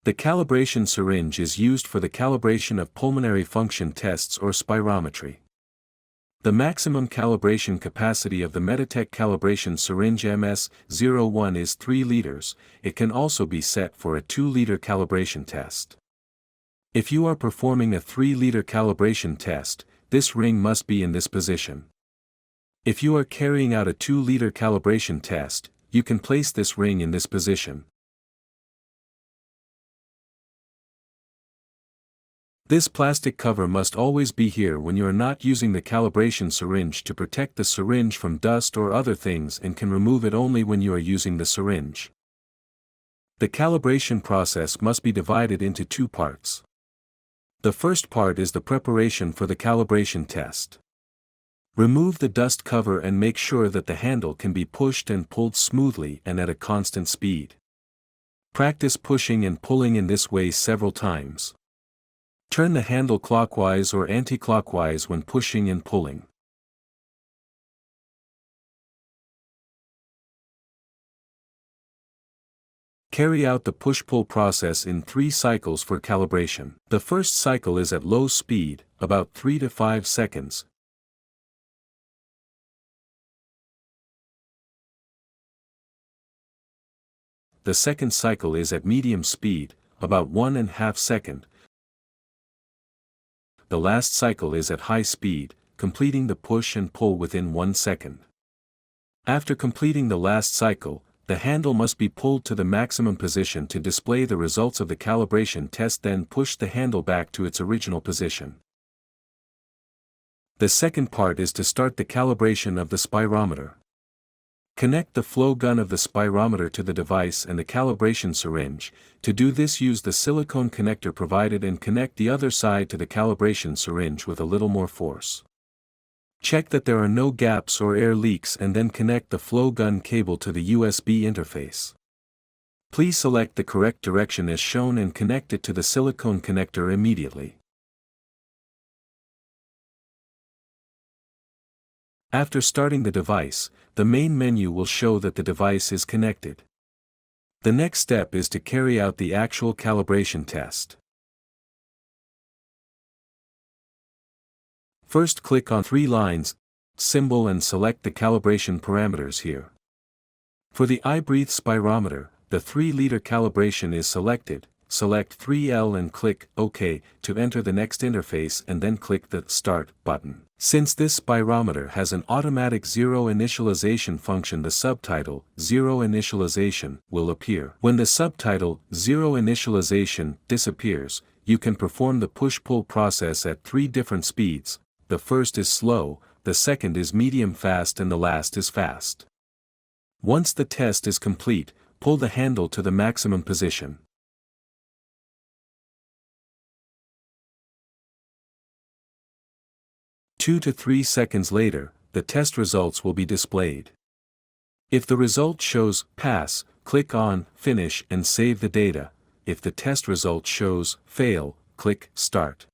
The calibration syringe is used for the calibration of pulmonary function tests or spirometry. The maximum calibration capacity of the Meditech calibration syringe MS-01 is 3 liters. It can also be set for a 2-liter calibration test. If you are performing a 3-liter calibration test, this ring must be in this position. If you are carrying out a 2-liter calibration test, you can place this ring in this position. This plastic cover must always be here when you are not using the calibration syringe to protect the syringe from dust or other things, and can remove it only when you are using the syringe. The calibration process must be divided into 2 parts. The first part is the preparation for the calibration test. Remove the dust cover and make sure that the handle can be pushed and pulled smoothly and at a constant speed. Practice pushing and pulling in this way several times. Turn the handle clockwise or anti-clockwise when pushing and pulling. Carry out the push-pull process in 3 cycles for calibration. The first cycle is at low speed, about 3 to 5 seconds. The second cycle is at medium speed, about 1.5 seconds. The last cycle is at high speed, completing the push and pull within 1 second. After completing the last cycle, the handle must be pulled to the maximum position to display the results of the calibration test, then push the handle back to its original position. The second part is to start the calibration of the spirometer. Connect the flow gun of the spirometer to the device and the calibration syringe. To do this, use the silicone connector provided and connect the other side to the calibration syringe with a little more force. Check that there are no gaps or air leaks and then connect the flow gun cable to the USB interface. Please select the correct direction as shown and connect it to the silicone connector immediately. After starting the device, the main menu will show that the device is connected. The next step is to carry out the actual calibration test. First, click on 3 lines, symbol, and select the calibration parameters here. For the iBreathe spirometer, the 3-liter calibration is selected. Select 3L and click OK to enter the next interface, and then click the Start button. Since this spirometer has an automatic zero initialization function, the subtitle Zero Initialization will appear. When the subtitle Zero Initialization disappears, you can perform the push-pull process at 3 different speeds. The first is slow, the second is medium-fast, and the last is fast. Once the test is complete, pull the handle to the maximum position. 2 to 3 seconds later, the test results will be displayed. If the result shows Pass, click on Finish and save the data. If the test result shows Fail, click Start.